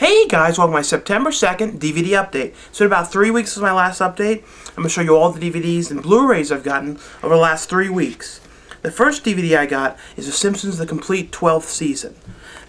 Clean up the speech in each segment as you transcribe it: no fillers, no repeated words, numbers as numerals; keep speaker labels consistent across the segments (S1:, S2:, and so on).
S1: Hey guys, welcome to my September 2nd DVD update. So in about 3 weeks is my last update. I'm going to show you all the DVDs and Blu-rays I've gotten over the last 3 weeks. The first DVD I got is The Simpsons, the complete 12th season.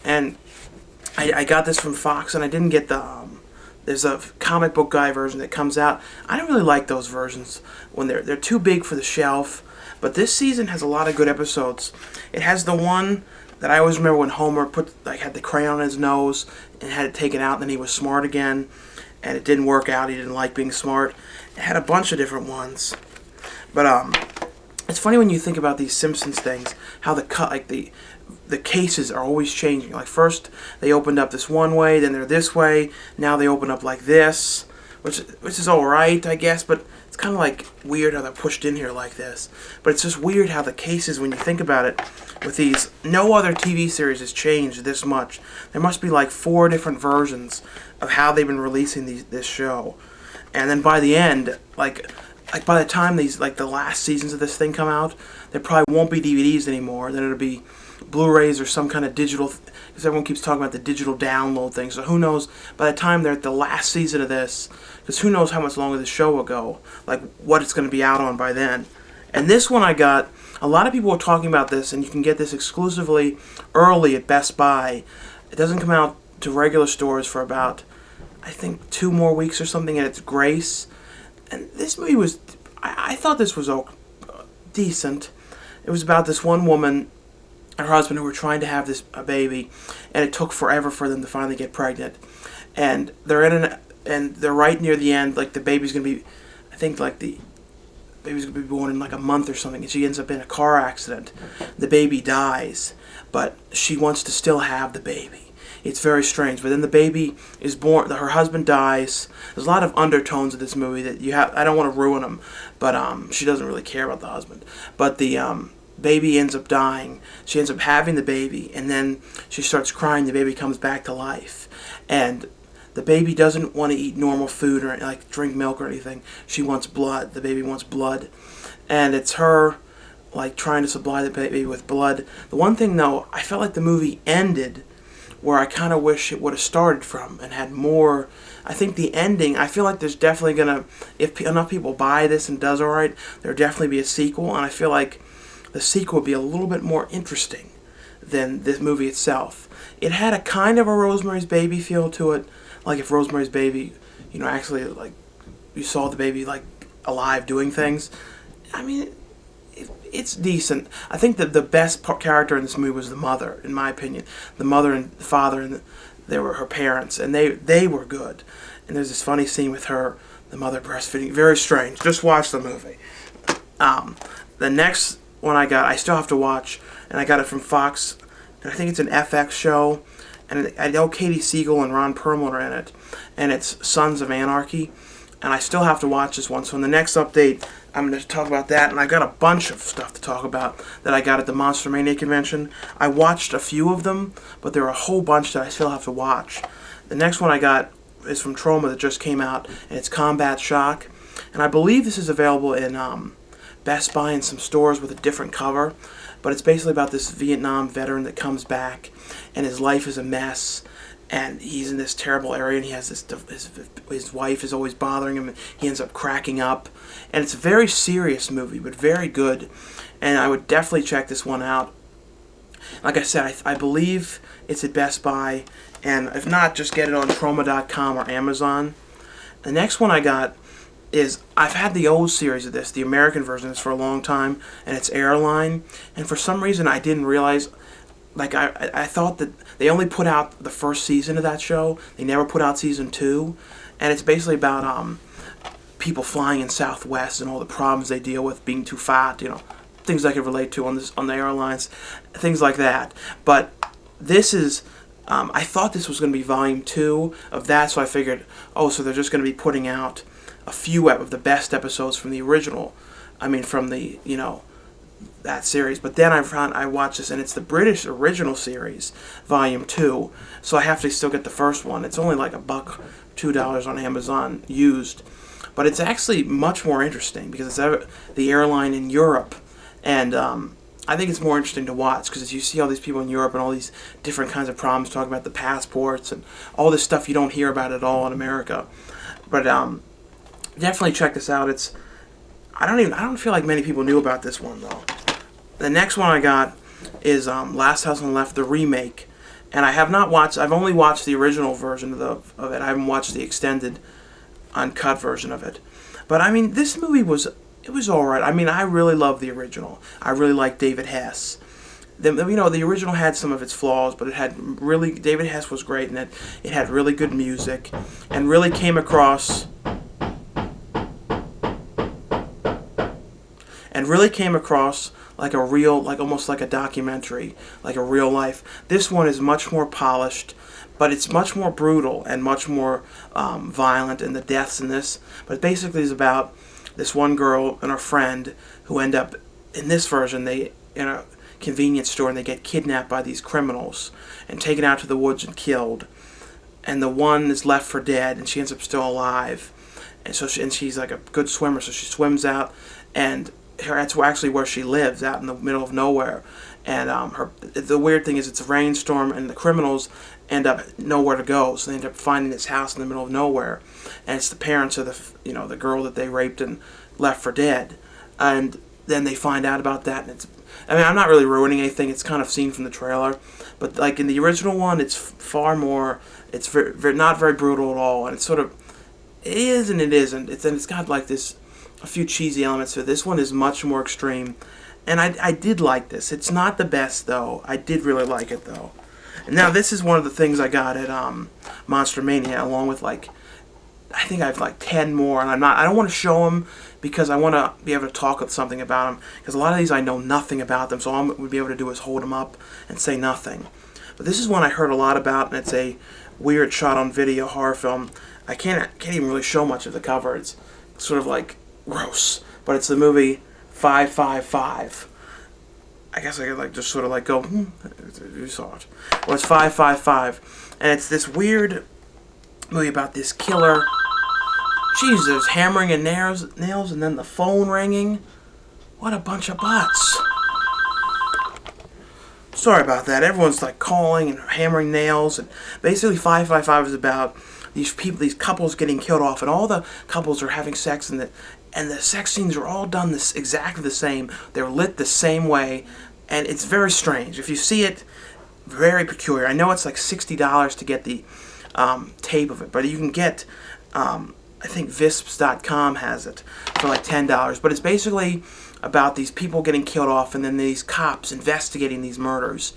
S1: And I got this from Fox, and I didn't get the... there's a comic book guy version that comes out. I don't really like those versions when they're too big for the shelf. But this season has a lot of good episodes. It has the one that I always remember when Homer had the crayon on his nose and had it taken out, and then he was smart again, and it didn't work out. He didn't like being smart. It had a bunch of different ones, but it's funny when you think about these Simpsons things, how the cases are always changing. Like first they opened up this one way, then they're this way. Now they open up like this, which is all right, I guess, but it's kind of like weird how they're pushed in here like this. But it's just weird how the cases, when you think about it, with these, no other TV series has changed this much. There must be like 4 different versions of how they've been releasing this show. And then by the end, like by the time the last seasons of this thing come out, there probably won't be DVDs anymore. Then it'll be Blu-rays or some kind of digital, because everyone keeps talking about the digital download thing. So who knows, by the time they're at the last season of this, because who knows how much longer the show will go, like what it's going to be out on by then. And this one I got, a lot of people were talking about this, and you can get this exclusively early at Best Buy. It doesn't come out to regular stores for about, I think, 2 more weeks or something at its grace. And this movie was, I thought this was decent. It was about this one woman and her husband who were trying to have a baby, and it took forever for them to finally get pregnant. And they're they're right near the end. Like the baby's gonna be, I think like the baby's gonna be born in like a month or something, and she ends up in a car accident. The baby dies, but she wants to still have the baby. It's very strange. But then the baby is born. Her husband dies. There's a lot of undertones of this movie that you have. I don't want to ruin them, but she doesn't really care about the husband. But the baby ends up dying. She ends up having the baby, and then she starts crying. The baby comes back to life, and the baby doesn't want to eat normal food or like drink milk or anything. She wants blood. The baby wants blood, and it's her like trying to supply the baby with blood. The one thing though, I felt like the movie ended where I kind of wish it would have started from and had more. I think the ending, I feel like there's definitely gonna, if enough people buy this and does alright, there'll definitely be a sequel, and I feel like the sequel would be a little bit more interesting than this movie itself. It had a kind of a Rosemary's Baby feel to it, like if Rosemary's Baby, actually like you saw the baby like alive doing things. I mean, it's decent. I think that the best character in this movie was the mother, in my opinion. The mother and the father, and they were her parents, and they were good. And there's this funny scene with her, the mother breastfeeding. Very strange. Just watch the movie. The next one I still have to watch, and I got it from Fox, and I think it's an FX show, and I know Katey Sagal and Ron Perlman are in it, and it's Sons of Anarchy, and I still have to watch this one. So in the next update, I'm going to talk about that, and I got a bunch of stuff to talk about that I got at the Monster Mania convention. I watched a few of them, but there are a whole bunch that I still have to watch. The next one I got is from Troma that just came out, and it's Combat Shock, and I believe this is available in Best Buy and some stores with a different cover, but it's basically about this Vietnam veteran that comes back, and his life is a mess, and he's in this terrible area, and he has this, his wife is always bothering him, and he ends up cracking up, and it's a very serious movie, but very good, and I would definitely check this one out. Like I said, I believe it's at Best Buy, and if not, just get it on Troma.com or Amazon. The next one I got is, I've had the old series of this, the American version of this, for a long time, and it's Airline, and for some reason I didn't realize, like I thought that they only put out the first season of that show. They never put out season 2, and it's basically about people flying in Southwest and all the problems they deal with, being too fat, things I could relate to on the airlines, things like that. But this is, I thought this was going to be volume 2 of that, so I figured, so they're just going to be putting out a few of the best episodes from the original, from the, that series. But then I watched this, and it's the British original series, volume 2, so I have to still get the first one. It's only like $1, $2 on Amazon used, but it's actually much more interesting because it's the airline in Europe, and I think it's more interesting to watch because you see all these people in Europe and all these different kinds of problems talking about the passports and all this stuff you don't hear about at all in America. But definitely check this out. I don't feel like many people knew about this one though. The next one I got is Last House on the Left, the remake, and I've only watched the original version of it. I haven't watched the extended, uncut version of it. But I mean, this movie was alright. I mean, I really love the original. I really like David Hess. The original had some of its flaws, but David Hess was great in it. It had really good music, and really came across like a real, like almost like a documentary, like a real life. This one is much more polished, but it's much more brutal and much more violent in the deaths in this. But basically it's about this one girl and her friend who end up, in this version, in a convenience store, and they get kidnapped by these criminals and taken out to the woods and killed. And the one is left for dead, and she ends up still alive. And she's like a good swimmer, so she swims out, and that's actually where she lives, out in the middle of nowhere. And the weird thing is, it's a rainstorm, and the criminals end up nowhere to go, so they end up finding this house in the middle of nowhere, and it's the parents of the girl that they raped and left for dead. And then they find out about that, and I'm not really ruining anything. It's kind of seen from the trailer, but like in the original one, it's far more. It's not very brutal at all, and it's sort of, it is and it isn't. It's got like a few cheesy elements to it. This one is much more extreme, and I did like this. It's not the best though. I did really like it though. And now this is one of the things I got at Monster Mania, along with I think I have like 10 more, and I don't want to show them because I want to be able to talk something about them, because a lot of these I know nothing about them, so all I would be able to do is hold them up and say nothing. But this is one I heard a lot about, and it's a weird shot-on-video horror film. I can't even really show much of the cover. It's sort of like gross, but it's the movie 555. I guess I could just sort of go, you saw it. Well, it's 555, and it's this weird movie about this killer. Jesus, hammering and nails, and then the phone ringing. What a bunch of butts. Sorry about that. Everyone's calling and hammering nails, and basically 555 is about these couples getting killed off, and all the couples are having sex, and the sex scenes are all done exactly the same. They're lit the same way, and it's very strange. If you see it, very peculiar. I know it's like $60 to get the tape of it, but you can get, I think Visps.com has it for like $10. But it's basically about these people getting killed off, and then these cops investigating these murders.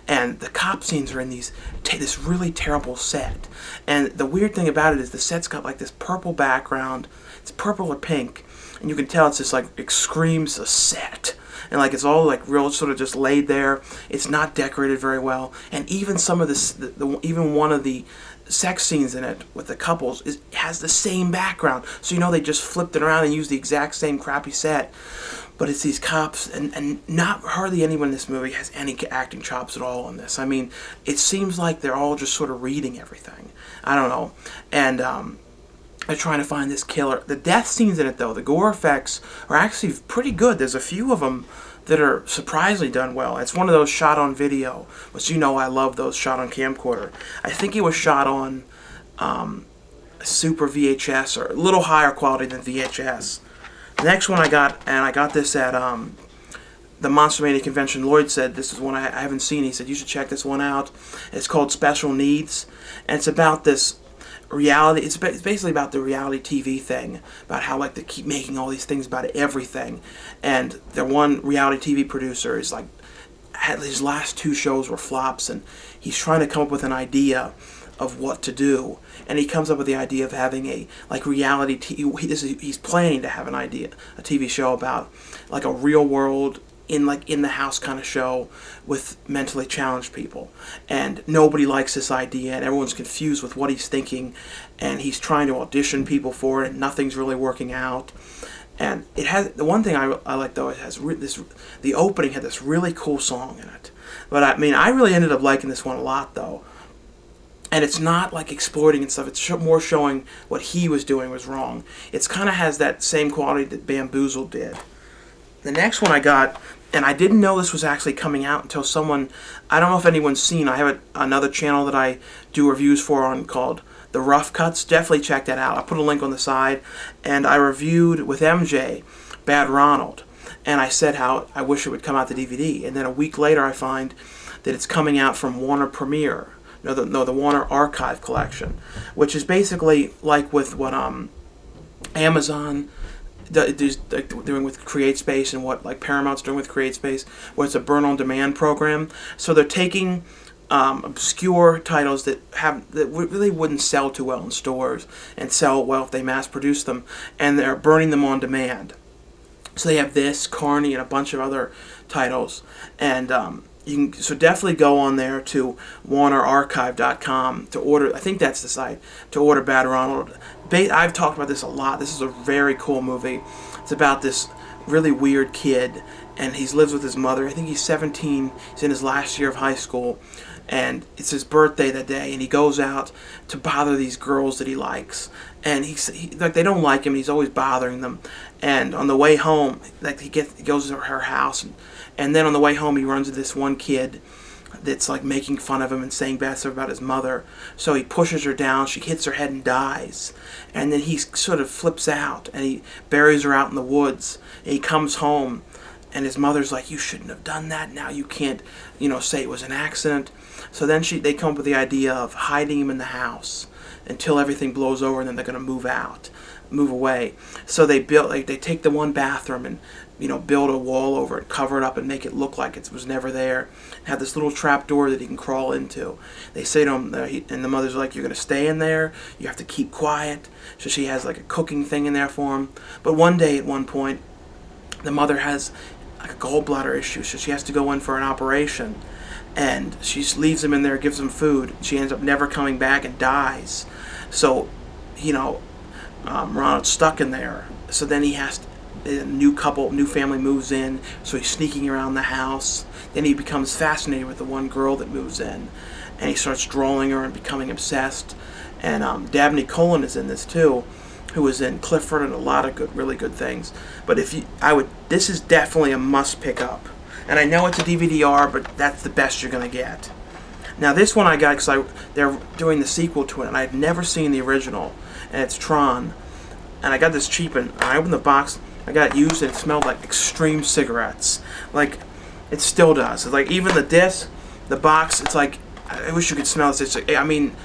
S1: And the cop scenes are in this really terrible set. And the weird thing about it is the set's got like this purple background. It's purple or pink, and you can tell it's just it screams a set. And it's all real sort of just laid there. It's not decorated very well. And even some of this, even one of the sex scenes in it with the couples has the same background. So they just flipped it around and used the exact same crappy set. But it's these cops, and not hardly anyone in this movie has any acting chops at all in this. I mean, it seems like they're all just sort of reading everything. I don't know. And they're trying to find this killer. The death scenes in it, though, the gore effects are actually pretty good. There's a few of them that are surprisingly done well. It's one of those shot on video, which I love those shot on camcorder. I think it was shot on Super VHS, or a little higher quality than VHS. The next one I got, and I got this at the Monster Mania convention. Lloyd said this is one I haven't seen. He said you should check this one out. It's called Special Needs, and it's about this reality. It's basically about the reality TV thing, about how they keep making all these things about everything. And the one reality TV producer is his last 2 shows were flops, and he's trying to come up with an idea of what to do. And he comes up with the idea of having a reality TV. He's planning to have a TV show about a real world in the house kind of show with mentally challenged people, and nobody likes this idea, and everyone's confused with what he's thinking, and he's trying to audition people for it, and nothing's really working out. And it has, the one thing I like though, it has the opening had this really cool song in it. But I really ended up liking this one a lot though, and it's not exploiting and stuff. It's more showing what he was doing was wrong. It's kind of has that same quality that Bamboozled did. The next one I got And I didn't know this was actually coming out until someone, I don't know if anyone's seen, I have another channel that I do reviews for on called The Rough Cuts. Definitely check that out. I put a link on the side. And I reviewed with MJ Bad Ronald. And I said how I wish it would come out the DVD. And then a week later I find that it's coming out from Warner Premiere. The Warner Archive Collection. Which is basically like with what Amazon doing with CreateSpace and what like Paramount's doing with CreateSpace, where it's a burn-on-demand program. So they're taking obscure titles that really wouldn't sell too well in stores and sell well if they mass-produce them, and they're burning them on demand. So they have this, Carney, and a bunch of other titles, and you can so definitely go on there to WarnerArchive.com to order. I think that's the site to order Bad Ronald. I've talked about this a lot. This is a very cool movie. It's about this really weird kid, and he lives with his mother. I think he's 17. He's in his last year of high school, and it's his birthday that day, and he goes out to bother these girls that he likes. And like they don't like him. He's always bothering them. And on the way home, like he goes to her house, and then on the way home he runs into this one kid that's like making fun of him and saying bad stuff about his mother. So he pushes her down, she hits her head and dies. And then he sort of flips out and he buries her out in the woods. And he comes home and his mother's like, you shouldn't have done that. Now you can't, say it was an accident. So then they come up with the idea of hiding him in the house until everything blows over, and then they're going to move away. So they take the one bathroom and build a wall over it, cover it up, and make it look like it was never there. Have this little trap door that he can crawl into. They say to him, and the mother's like, you're going to stay in there, you have to keep quiet. So she has like a cooking thing in there for him. But one day at one point, the mother has like a gallbladder issue, so she has to go in for an operation. And she leaves him in there, gives him food. She ends up never coming back and dies. So, Ronald's stuck in there. So then a new family moves in, so he's sneaking around the house. Then he becomes fascinated with the one girl that moves in, and he starts drawing her and becoming obsessed. And Dabney Coleman is in this too, who was in Clifford and a lot of really good things. But this is definitely a must pick up. And I know it's a DVD-R, but that's the best you're gonna get. Now this one I got because they're doing the sequel to it, and I had never seen the original, and it's Tron. And I got this cheap, and I opened the box. I got it used, and it smelled like extreme cigarettes. Like, it still does. It's like, even the disc, the box, it's like, I wish you could smell this. It's like,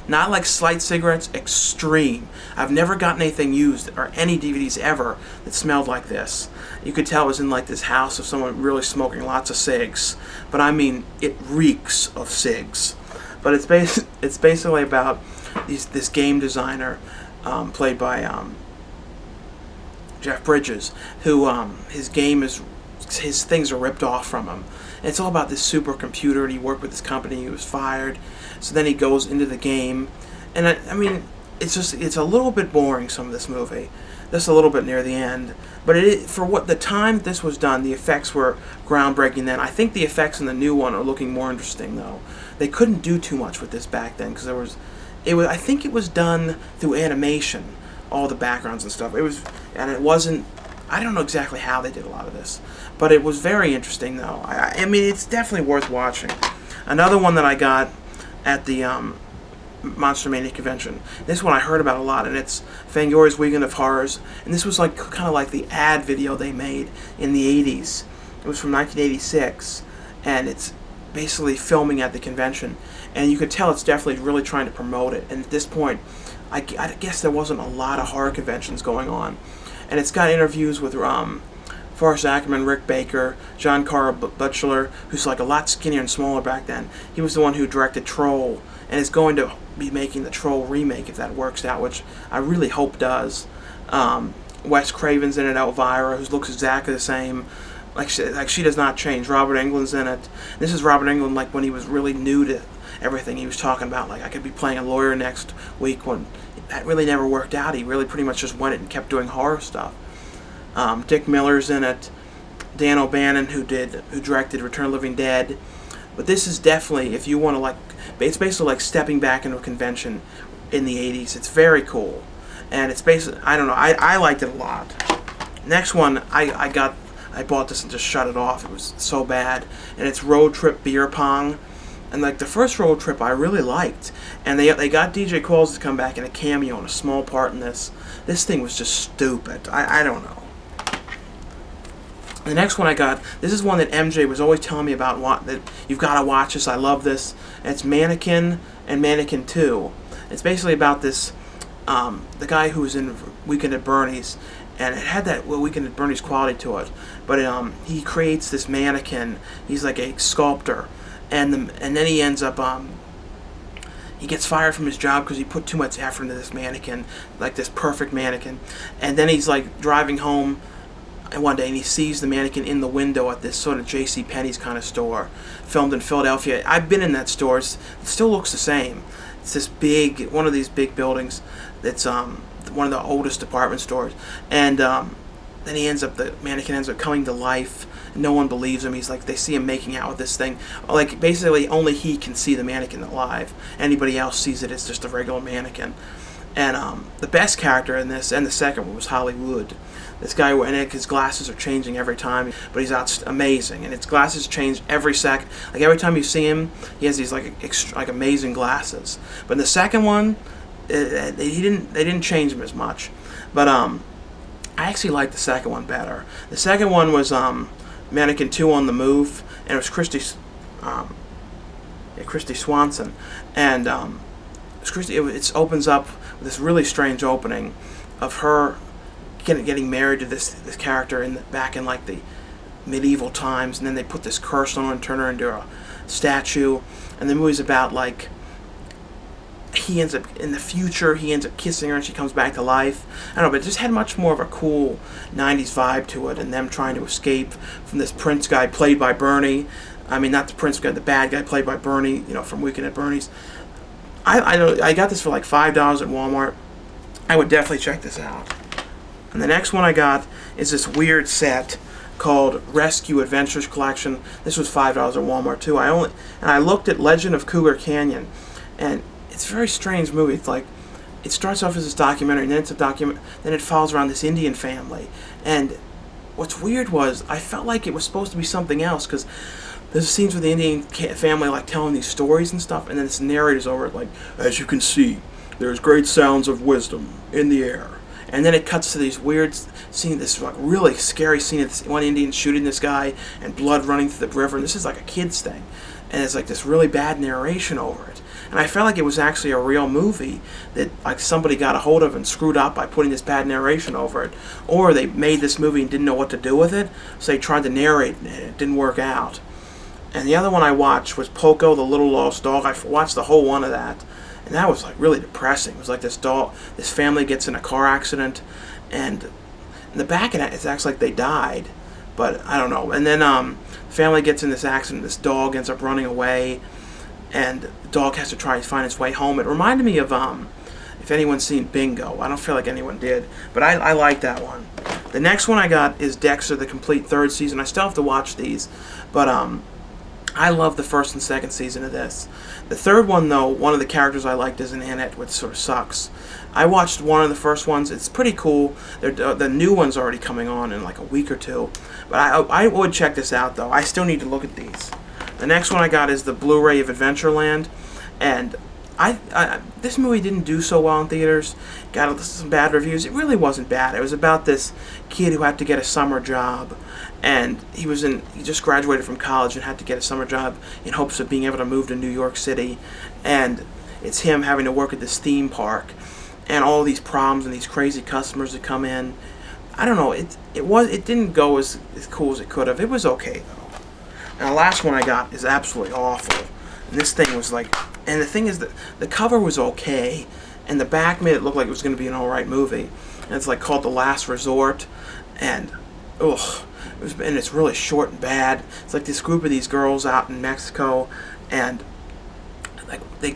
S1: not like slight cigarettes, extreme. I've never gotten anything used, or any DVDs ever, that smelled like this. You could tell it was in like this house of someone really smoking lots of cigs. But I mean, it reeks of cigs. But it's basically about this game designer, played by Jeff Bridges, who his things are ripped off from him. And it's all about this supercomputer, and he worked with this company. He was fired, so then he goes into the game, and I mean, it's a little bit boring, some of this movie, just a little bit near the end. But for what the time this was done, the effects were groundbreaking then. I think the effects in the new one are looking more interesting though. They couldn't do too much with this back then because I think it was done through animation, all the backgrounds and stuff. It wasn't. I don't know exactly how they did a lot of this, but it was very interesting though. I mean, it's definitely worth watching. Another one that I got at the Monster Mania convention. This one I heard about a lot, and it's Fangori's Weekend of Horrors. And this was like kind of like the ad video they made in the 80s. It was from 1986, and it's basically filming at the convention. And you could tell it's definitely really trying to promote it. And at this point, I guess there wasn't a lot of horror conventions going on. And it's got interviews with Forrest Ackerman, Rick Baker, John Carl Butchler, who's like a lot skinnier and smaller back then. He was the one who directed Troll, and is going to be making the Troll remake if that works out, which I really hope does. Wes Craven's in it, Elvira, who looks exactly the same. Like she does not change. Robert Englund's in it. This is Robert Englund, like when he was really new to everything. He was talking about like, I could be playing a lawyer next week, when that really never worked out. He really pretty much just went and kept doing horror stuff. Dick Miller's in it. Dan O'Bannon, who directed Return of the Living Dead. But this is definitely, if you want to it's basically like stepping back into a convention in the 80s. It's very cool. And it's basically, I don't know, I liked it a lot. Next one, I got I bought this and just shut it off. It was so bad. And it's Road Trip Beer Pong. And like the first Road Trip I really liked. And they got DJ Qualls to come back in a cameo and a small part in this. This thing was just stupid. I don't know. The next one I got, this is one that MJ was always telling me about, that you've got to watch this, I love this. And it's Mannequin and Mannequin 2. It's basically about this, the guy who's in Weekend at Bernie's, and it had that Weekend at Bernie's quality to it. But he creates this mannequin. He's like a sculptor, and then he ends up he gets fired from his job because he put too much effort into this mannequin, like this perfect mannequin. And then he's like driving home one day and he sees the mannequin in the window at this sort of J.C. Penney's kind of store, filmed in Philadelphia. I've been in that store. It still looks the same. It's this big, one of these big buildings that's one of the oldest department stores. And then the mannequin ends up coming to life. No one believes him. He's like, they see him making out with this thing. Like, basically, only he can see the mannequin alive. Anybody else sees it as just a regular mannequin. And the best character in this, and the second one, was Houde. This guy, and his glasses are changing every time, but he's amazing. And his glasses change every second. Like, every time you see him, he has these like amazing glasses. But in the second one, they didn't change him as much. But I actually like the second one better. The second one was Mannequin 2 on the Move, and it was Christy Swanson, and it opens up with this really strange opening of her getting married to this character back in like the medieval times, and then they put this curse on her and turn her into a statue. And the movie's about like he ends up in the future, he ends up kissing her and she comes back to life. I don't know, but it just had much more of a cool 90s vibe to it, and them trying to escape from this prince guy played by Bernie. I mean, not the prince guy, the bad guy played by Bernie, from Weekend at Bernie's. I got this for like $5 at Walmart. I would definitely check this out. And the next one I got is this weird set called Rescue Adventures Collection. This was $5 at Walmart too. I looked at Legend of Cougar Canyon, and it's a very strange movie. It's like, it starts off as this documentary, and then then it follows around this Indian family. And what's weird was, I felt like it was supposed to be something else, because there's scenes with the Indian family like telling these stories and stuff, and then this narrator's over it like, as you can see, there's great sounds of wisdom in the air. And then it cuts to these weird scene, this like really scary scene of this one Indian shooting this guy and blood running through the river, and this is like a kid's thing. And it's like this really bad narration over it. And I felt like it was actually a real movie that like somebody got a hold of and screwed up by putting this bad narration over it. Or they made this movie and didn't know what to do with it, so they tried to narrate it and it didn't work out. And the other one I watched was Poco, the Little Lost Dog. I watched the whole one of that. And that was like really depressing. It was like this family gets in a car accident, and in the back of it, it acts like they died, but I don't know. And then the family gets in this accident. This dog ends up running away, and the dog has to try to find its way home. It reminded me of if anyone's seen Bingo. I don't feel like anyone did, but I like that one. The next one I got is Dexter, the complete third season. I still have to watch these, but I love the first and second season of this. The third one, though, one of the characters I liked isn't in it, which sort of sucks. I watched one of the first ones. It's pretty cool. The new one's already coming on in like a week or two. But I would check this out, though. I still need to look at these. The next one I got is the Blu-ray of Adventureland. And this movie didn't do so well in theaters. Got some bad reviews. It really wasn't bad. It was about this kid who had to get a summer job. And he just graduated from college and had to get a summer job in hopes of being able to move to New York City. And it's him having to work at this theme park, and all these problems and these crazy customers that come in. I don't know. It didn't go as cool as it could have. It was okay though. And the last one I got is absolutely awful. And this thing was like, and the thing is that the cover was okay, and the back made it look like it was going to be an alright movie. And it's like called The Last Resort, and ugh. And it's really short and bad. It's like this group of these girls out in Mexico, and like they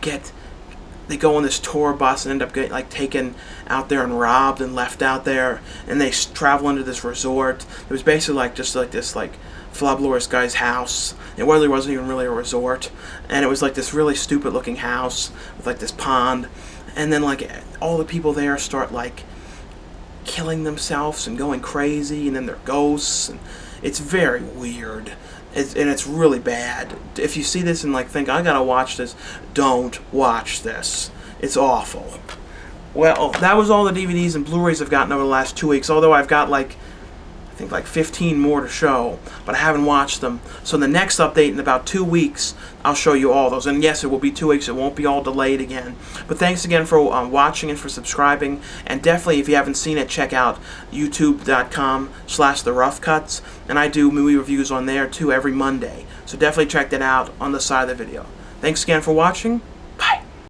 S1: go on this tour bus and end up getting like taken out there and robbed and left out there, and they travel into this resort. It was basically like just like this like flubberous guy's house. It really wasn't even really a resort, and it was like this really stupid looking house with like this pond, and then like all the people there start like killing themselves and going crazy, and then they're ghosts, and It's very weird. And it's really bad. If you see this and like think, I gotta watch this, don't watch this. It's awful. Well, that was all the DVDs and Blu-rays I've gotten over the last 2 weeks, although I've got like, I think like 15 more to show, but I haven't watched them. So in the next update in about 2 weeks, I'll show you all those. And yes, it will be 2 weeks. It won't be all delayed again. But thanks again for watching and for subscribing. And definitely, if you haven't seen it, check out youtube.com/theroughcuts. And I do movie reviews on there too every Monday. So definitely check that out on the side of the video. Thanks again for watching.